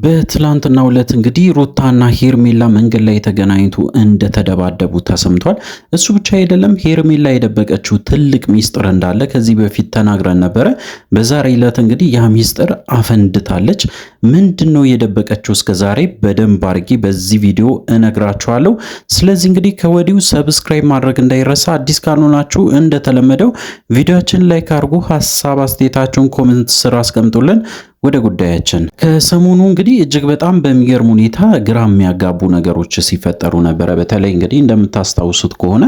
በትላንትናው ዕለት እንግዲህ ሩታና ሄርሜላ መንገድ ላይ ተገናኝቶ እንደተደባደቡ ተሰምቷል። እሱ ብቻ አይደለም፣ ሄርሜላ የደበቀችው ትልቅ ሚስጥር እንዳለ ከዚህ በፊት ተናግረን ነበረ። በዛሬ ዕለት እንግዲህ ያ ሚስጥር አፈንድታለች። ምንድነው የደበቀችው እስከ ዛሬ? በደንብ አድርጌ በዚህ ቪዲዮ እነግራችኋለሁ። ስለዚህ እንግዲህ ከወዲሁ ሰብስክራይብ ማድረግ እንዳይረሳ። አዲስ ካልሆናችሁ እንደተለመደው ቪዲዮአችን ላይክ አድርጉ፣ ሀሳብ አስተያየታችሁን ኮሜንት ስር አስቀምጡልን። ወደ ጉዳያችን ከሰሞኑ እንግዲህ እጅግ በጣም በሚገርም ሁኔታ ግራ የሚያጋቡ ነገሮች ሲፈጠሩ ነበረ። በተለይ እንግዲህ እንደምታስታውሱት ከሆነ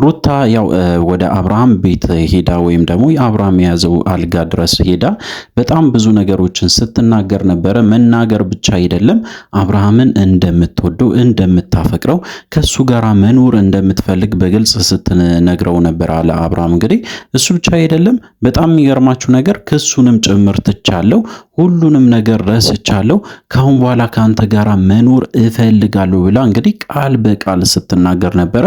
ሩታ ያው ወደ አብርሃም ቤት ሄዳ ወይም ደግሞ የአብርሃም የያዘው አልጋ ድረስ ሄዳ በጣም ብዙ ነገሮችን ስትናገር ነበረ። መናገር ብቻ አይደለም፣ አብርሃምን እንደምትወደው እንደምታፈቅረው፣ ከሱ ጋር መኖር እንደምትፈልግ በግልጽ ስትነግረው ነበር አለ አብርሃም። እንግዲህ እሱ ብቻ አይደለም፣ በጣም የሚገርማችሁ ነገር ክሱንም ጭምር ትቻለው፣ ሁሉንም ነገር ረስቻለሁ፣ ካሁን በኋላ ካንተ ጋራ መኖር እፈልጋለሁ ብላ እንግዲህ ቃል በቃል ስትናገር ነበረ።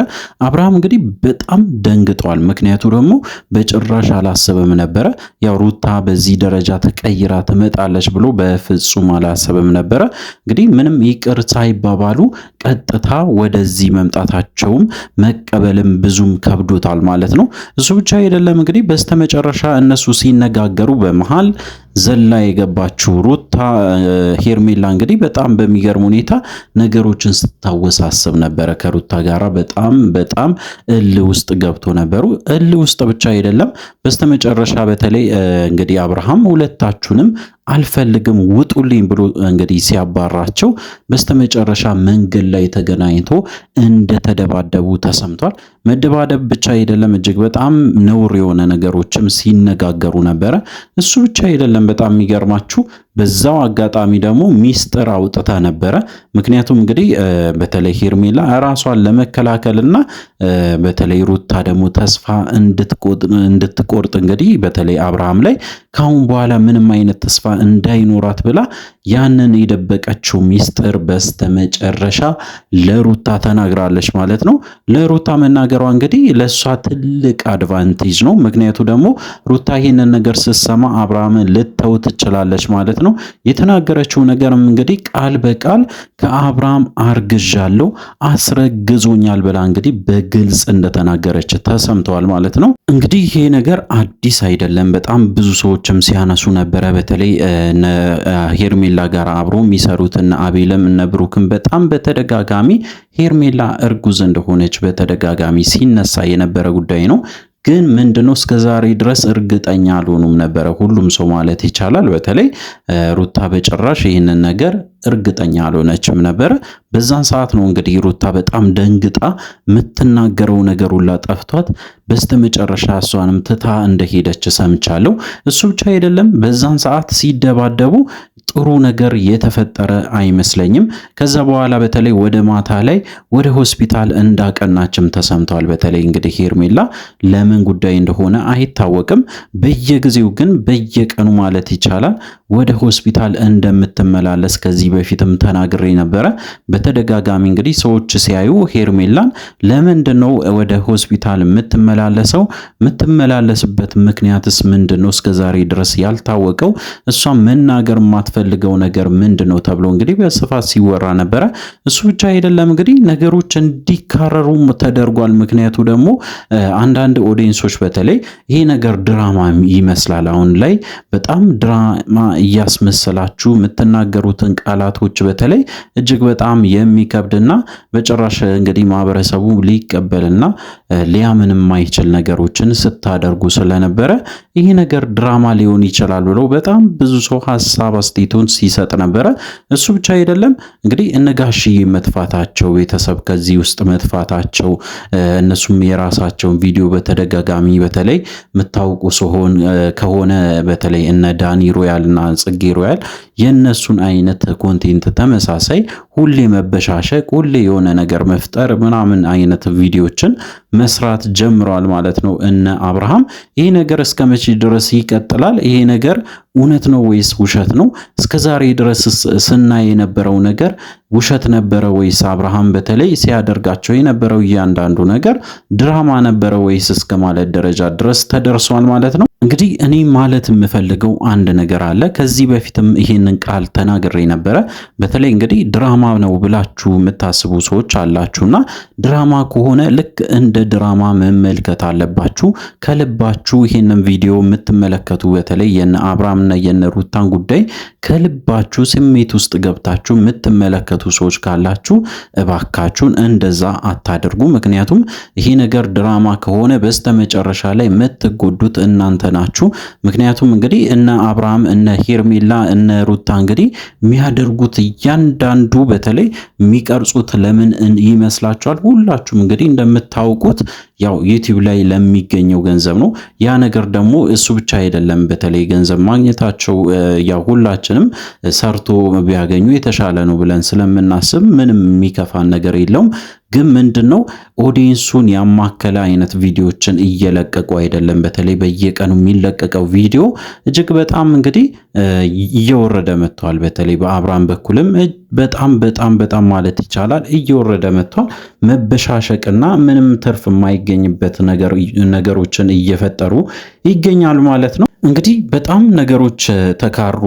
አብርሃም እንግዲህ በጣም ደንግጧል። ምክንያቱ ደግሞ በጭራሽ አላሰበም ነበረ። ያው ሩታ በዚህ ደረጃ ተቀይራ ትመጣለች ብሎ በፍጹም አላሰበም ነበረ። እንግዲህ ምንም ይቅር ሳይባባሉ ቀጥታ ወደዚህ መምጣታቸውም መቀበልም ብዙም ከብዶታል ማለት ነው። እሱ ብቻ አይደለም እንግዲህ በስተመጨረሻ እነሱ ሲነጋገሩ በመሃል ዘላ የገባችው ሩታ ሄርሜላ እንግዲህ በጣም በሚገርም ሁኔታ ነገሮችን ስታወሳስብ ነበረ። ከሩታ ጋራ በጣም እልህ ውስጥ ገብቶ ነበሩ። እልህ ውስጥ ብቻ አይደለም፣ በስተመጨረሻ በተለይ እንግዲህ አብርሃም ሁለታችሁንም አልፈልግም ውጡልኝ ብሎ እንግዲህ ሲያባራቸው በስተመጨረሻ መንገድ ላይ ተገናኝቶ እንደተደባደቡ ተሰምቷል። መደባደብ ብቻ አይደለም፣ እጅግ በጣም ነውር የሆነ ነገሮችም ሲነጋገሩ ነበረ። እሱ ብቻ አይደለም፣ በጣም የሚገርማችሁ በዛው አጋጣሚ ደግሞ ሚስጥር አውጥታ ነበረ። ምክንያቱም እንግዲህ በተለይ ሄርሜላ ራሷን ለመከላከልና በተለይ ሩታ ደግሞ ተስፋ እንድትቆርጥ እንግዲህ በተለይ አብርሃም ላይ ካሁን በኋላ ምንም አይነት ተስፋ እንዳይኖራት ብላ ያንን የደበቀችው ሚስጥር በስተመጨረሻ ለሩታ ተናግራለች ማለት ነው። ለሩታ መናገሯ እንግዲህ ለሷ ትልቅ አድቫንቴጅ ነው። ምክንያቱ ደግሞ ሩታ ይሄንን ነገር ስትሰማ አብርሃምን ልተው ትችላለች ማለት ነው። የተናገረችው ነገርም እንግዲህ ቃል በቃል ከአብርሃም አርግዣለሁ፣ አስረግዞኛል ብላ እንግዲህ በግልጽ እንደተናገረች ተሰምተዋል ማለት ነው። እንግዲህ ይሄ ነገር አዲስ አይደለም። በጣም ብዙ ሰዎችም ሲያነሱ ነበረ። በተለይ ሄርሜላ ጋር አብሮ የሚሰሩትና አቤልም እነ ብሩክም በጣም በተደጋጋሚ ሄርሜላ እርጉዝ እንደሆነች በተደጋጋሚ ሲነሳ የነበረ ጉዳይ ነው። ግን ምንድነው እስከዛሬ ድረስ እርግጠኛ አልሆኑም ነበረ፣ ሁሉም ሰው ማለት ይቻላል። በተለይ ሩታ በጭራሽ ይህንን ነገር እርግጠኛ አልሆነችም ነበረ። በዛን ሰዓት ነው እንግዲህ ሩታ በጣም ደንግጣ የምትናገረው ነገር ሁላ ጠፍቷት በስተመጨረሻ እሷንም ትታ እንደሄደች ሰምቻለሁ። እሱ ብቻ አይደለም፣ በዛን ሰዓት ሲደባደቡ ጥሩ ነገር የተፈጠረ አይመስለኝም። ከዛ በኋላ በተለይ ወደ ማታ ላይ ወደ ሆስፒታል እንዳቀናችም ተሰምቷል። በተለይ እንግዲህ ሄርሜላ ለምን ጉዳይ እንደሆነ አይታወቅም። በየጊዜው ግን በየቀኑ ማለት ይቻላል ወደ ሆስፒታል እንደምትመላለስ ከዚህ በፊትም ተናግሬ ነበረ። በተደጋጋሚ እንግዲህ ሰዎች ሲያዩ ሄርሜላን ለምንድነው ወደ ሆስፒታል የምትመላለሰው? የምትመላለስበት ምክንያትስ ምንድነው? እስከዛሬ ድረስ ያልታወቀው እሷ መናገር የማትፈልገው ነገር ምንድነው ተብሎ እንግዲህ በስፋት ሲወራ ነበረ። እሱ ብቻ አይደለም እንግዲህ ነገሮች እንዲካረሩ ተደርጓል። ምክንያቱ ደግሞ አንዳንድ ኦዲየንሶች በተለይ ይሄ ነገር ድራማ ይመስላል፣ አሁን ላይ በጣም ድራማ እያስመሰላችሁ የምትናገሩትን ቃላቶች በተለይ እጅግ በጣም የሚከብድና በጭራሽ እንግዲህ ማህበረሰቡ ሊቀበልና ሊያምን የማይችል ነገሮችን ስታደርጉ ስለነበረ ይሄ ነገር ድራማ ሊሆን ይችላል ብሎ በጣም ብዙ ሰው ሐሳብ አስተያየቱን ሲሰጥ ነበረ። እሱ ብቻ አይደለም እንግዲህ እነጋሽዬ መጥፋታቸው፣ ቤተሰብ ከዚህ ውስጥ መጥፋታቸው፣ እነሱም የራሳቸውን ቪዲዮ በተደጋጋሚ በተለይ የምታውቁ ሲሆን ከሆነ በተለይ እነ ዳኒ ሮያልና ጽጌ ሮያል የነሱን አይነት ኮንቴንት ተመሳሳይ ሁሌ መበሻሸቅ፣ ሁሌ የሆነ ነገር መፍጠር ምናምን አይነት ቪዲዮችን መስራት ጀምረዋል ማለት ነው እነ አብርሃም። ይሄ ነገር እስከ መቼ ድረስ ይቀጥላል? ይሄ ነገር እውነት ነው ወይስ ውሸት ነው? እስከዛሬ ድረስ ስናይ የነበረው ነገር ውሸት ነበረ ወይስ አብርሃም በተለይ ሲያደርጋቸው የነበረው እያንዳንዱ ነገር ድራማ ነበረ ወይስ እስከ ማለት ደረጃ ድረስ ተደርሷል ማለት ነው። እንግዲህ እኔ ማለት የምፈልገው አንድ ነገር አለ። ከዚህ በፊትም ይሄንን ቃል ተናግሬ ነበረ። በተለይ እንግዲህ ድራማ ነው ብላችሁ የምታስቡ ሰዎች አላችሁና ድራማ ከሆነ ልክ እንደ ድራማ መመልከት አለባችሁ። ከልባችሁ ይሄንን ቪዲዮ የምትመለከቱ በተለይ የነ አብርሃምና የነ ሩታን ጉዳይ ከልባችሁ ስሜት ውስጥ ገብታችሁ የምትመለከቱ ሰዎች ካላችሁ እባካችሁን እንደዛ አታድርጉ። ምክንያቱም ይሄ ነገር ድራማ ከሆነ በስተመጨረሻ ላይ የምትጎዱት እናንተ ናችሁ። ምክንያቱም እንግዲህ እነ አብርሃም እነ ሄርሜላ እነ ሩታ እንግዲህ የሚያደርጉት እያንዳንዱ በተለይ የሚቀርጹት ለምን ይመስላችኋል? ሁላችሁም እንግዲህ እንደምታውቁት ያው ዩቲዩብ ላይ ለሚገኘው ገንዘብ ነው። ያ ነገር ደግሞ እሱ ብቻ አይደለም። በተለይ ገንዘብ ማግኘታቸው ያው ሁላችንም ሰርቶ ቢያገኙ የተሻለ ነው ብለን ስለምናስብ ምንም የሚከፋን ነገር የለውም። ግን ምንድነው ኦዲየንሱን ያማከለ አይነት ቪዲዮዎችን እየለቀቁ አይደለም። በተለይ በየቀኑ የሚለቀቀው ቪዲዮ እጅግ በጣም እንግዲህ እየወረደ መጥቷል። በተለይ በአብርሃም በኩልም በጣም ማለት ይቻላል እየወረደ መጥቷል። መበሻሸቅና ምንም ትርፍ የማይገኝበት ነገሮችን እየፈጠሩ ይገኛሉ ማለት ነው። እንግዲህ በጣም ነገሮች ተካሮ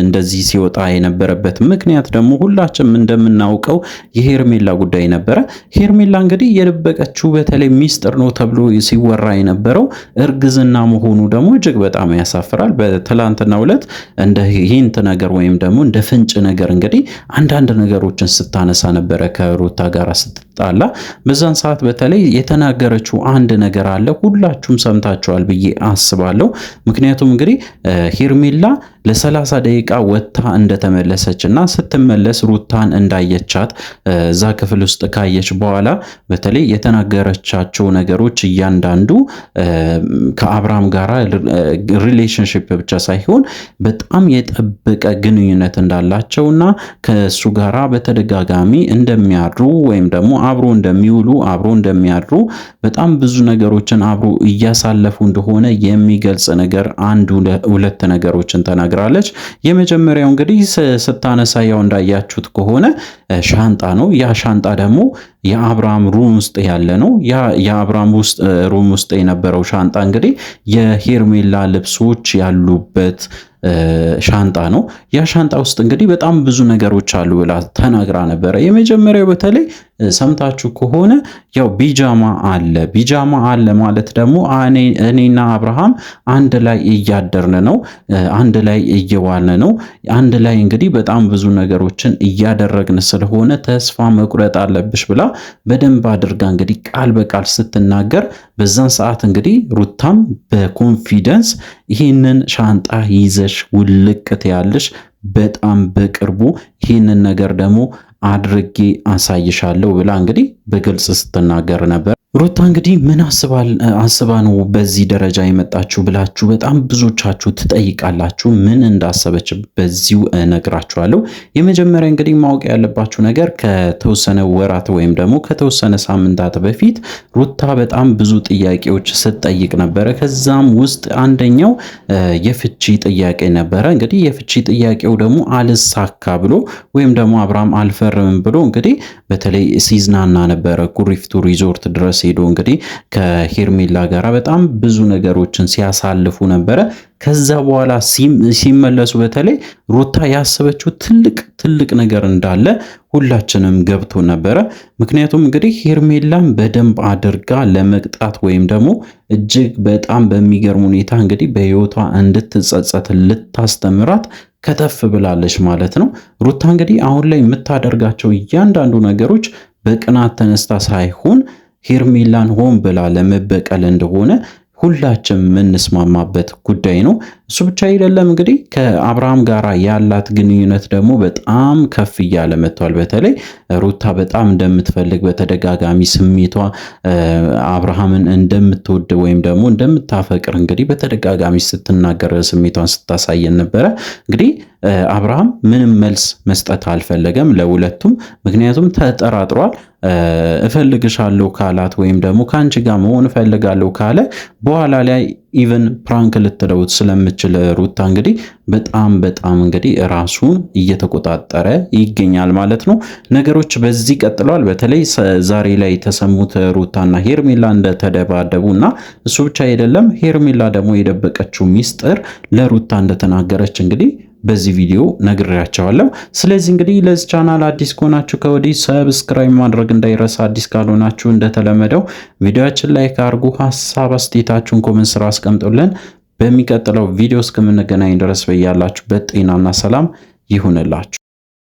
እንደዚህ ሲወጣ የነበረበት ምክንያት ደግሞ ሁላችንም እንደምናውቀው የሄርሜላ ጉዳይ ነበረ። ሄርሜላ እንግዲህ የደበቀችው በተለይ ሚስጥር ነው ተብሎ ሲወራ የነበረው እርግዝና መሆኑ ደግሞ እጅግ በጣም ያሳፍራል። በትላንትናው ዕለት እንደ ሂንት ነገር ወይም ደግሞ እንደ ፍንጭ ነገር እንግዲህ አንዳንድ ነገሮችን ስታነሳ ነበረ ከሩታ ጋር ስትጣላ። በዛን ሰዓት በተለይ የተናገረችው አንድ ነገር አለ፣ ሁላችሁም ሰምታችኋል ብዬ አስባለሁ። ምክንያቱም እንግዲህ ሄርሜላ ለ30 ደቂቃ ወጥታ እንደተመለሰች እና ስትመለስ ሩታን እንዳየቻት እዛ ክፍል ውስጥ ካየች በኋላ በተለይ የተናገረቻቸው ነገሮች እያንዳንዱ ከአብርሃም ጋራ ሪሌሽንሽፕ ብቻ ሳይሆን በጣም የጠበቀ ግንኙነት እንዳላቸውና ከሱ ጋራ በተደጋጋሚ እንደሚያድሩ ወይም ደግሞ አብሮ እንደሚውሉ አብሮ እንደሚያድሩ በጣም ብዙ ነገሮችን አብሮ እያሳለፉ እንደሆነ የሚገልጽ ነገር አንድ ሁለት ነገሮችን ተናግራለች። የመጀመሪያው እንግዲህ ስታነሳ ያው እንዳያችሁት ከሆነ ሻንጣ ነው። ያ ሻንጣ ደግሞ የአብርሃም ሩም ውስጥ ያለ ነው። የአብርሃም ሩም ውስጥ የነበረው ሻንጣ እንግዲህ የሄርሜላ ልብሶች ያሉበት ሻንጣ ነው። ያ ሻንጣ ውስጥ እንግዲህ በጣም ብዙ ነገሮች አሉ ብላ ተናግራ ነበረ። የመጀመሪያው በተለይ ሰምታችሁ ከሆነ ያው ቢጃማ አለ ማለት ደግሞ እኔና አብርሃም አንድ ላይ እያደርን ነው፣ አንድ ላይ እየዋልን ነው፣ አንድ ላይ እንግዲህ በጣም ብዙ ነገሮችን እያደረግን ስለሆነ ተስፋ መቁረጥ አለብሽ ብላ በደንብ አድርጋ እንግዲህ ቃል በቃል ስትናገር በዛን ሰዓት እንግዲህ ሩታም በኮንፊደንስ ይህንን ሻንጣ ይዘሽ ውልቅት ያለሽ በጣም በቅርቡ ይህንን ነገር ደግሞ አድርጌ አሳይሻለሁ ብላ እንግዲህ በግልጽ ስትናገር ነበር። ሩታ እንግዲህ ምን አስባ ነው በዚህ ደረጃ የመጣችሁ ብላችሁ በጣም ብዙዎቻችሁ ትጠይቃላችሁ። ምን እንዳሰበች በዚሁ እነግራችኋለሁ። የመጀመሪያ እንግዲህ ማወቅ ያለባችሁ ነገር ከተወሰነ ወራት ወይም ደግሞ ከተወሰነ ሳምንታት በፊት ሩታ በጣም ብዙ ጥያቄዎች ስትጠይቅ ነበረ። ከዛም ውስጥ አንደኛው የፍቺ ጥያቄ ነበረ። እንግዲህ የፍቺ ጥያቄው ደግሞ አልሳካ ብሎ ወይም ደግሞ አብርሃም አልፈርምም ብሎ እንግዲህ በተለይ ሲዝናና ነበረ ኩሪፍቱ ሪዞርት ድረስ ሄዶ እንግዲህ ከሄርሜላ ጋር በጣም ብዙ ነገሮችን ሲያሳልፉ ነበረ። ከዛ በኋላ ሲመለሱ በተለይ ሩታ ያሰበችው ትልቅ ነገር እንዳለ ሁላችንም ገብቶ ነበረ። ምክንያቱም እንግዲህ ሄርሜላን በደንብ አድርጋ ለመቅጣት ወይም ደግሞ እጅግ በጣም በሚገርም ሁኔታ እንግዲህ በሕይወቷ እንድትጸጸት ልታስተምራት ከተፍ ብላለች ማለት ነው። ሩታ እንግዲህ አሁን ላይ የምታደርጋቸው እያንዳንዱ ነገሮች በቅናት ተነስታ ሳይሆን ሄርሜላን ሆን ብላ ለመበቀል እንደሆነ ሁላችንም የምንስማማበት ጉዳይ ነው። እሱ ብቻ አይደለም እንግዲህ ከአብርሃም ጋር ያላት ግንኙነት ደግሞ በጣም ከፍ እያለ መጥቷል። በተለይ ሩታ በጣም እንደምትፈልግ በተደጋጋሚ ስሜቷ አብርሃምን እንደምትወድ ወይም ደግሞ እንደምታፈቅር እንግዲህ በተደጋጋሚ ስትናገር ስሜቷን ስታሳየን ነበረ። እንግዲህ አብርሃም ምንም መልስ መስጠት አልፈለገም ለሁለቱም፣ ምክንያቱም ተጠራጥሯል። እፈልግሻለሁ ካላት ወይም ደግሞ ከአንቺ ጋር መሆን እፈልጋለሁ ካለ በኋላ ላይ ኢቨን ፕራንክ ልትለውት ስለምችል ሩታ እንግዲህ በጣም እንግዲህ ራሱን እየተቆጣጠረ ይገኛል ማለት ነው። ነገሮች በዚህ ቀጥለዋል። በተለይ ዛሬ ላይ የተሰሙት ሩታና ሄርሜላ እንደተደባደቡ እና እሱ ብቻ አይደለም ሄርሜላ ደግሞ የደበቀችው ሚስጥር ለሩታ እንደተናገረች እንግዲህ በዚህ ቪዲዮ ነግሬያቸዋለሁ። ስለዚህ እንግዲህ ለዚህ ቻናል አዲስ ከሆናችሁ ከወዲህ ሰብስክራይብ ማድረግ እንዳይረሳ፣ አዲስ ካልሆናችሁ እንደተለመደው ቪዲዮአችን ላይ ካርጉ ሐሳብ አስተያየታችሁን ኮሜንት ስራ አስቀምጡልን። በሚቀጥለው ቪዲዮ እስከምንገናኝ ድረስ በያላችሁበት ጤናና ሰላም ይሁንላችሁ።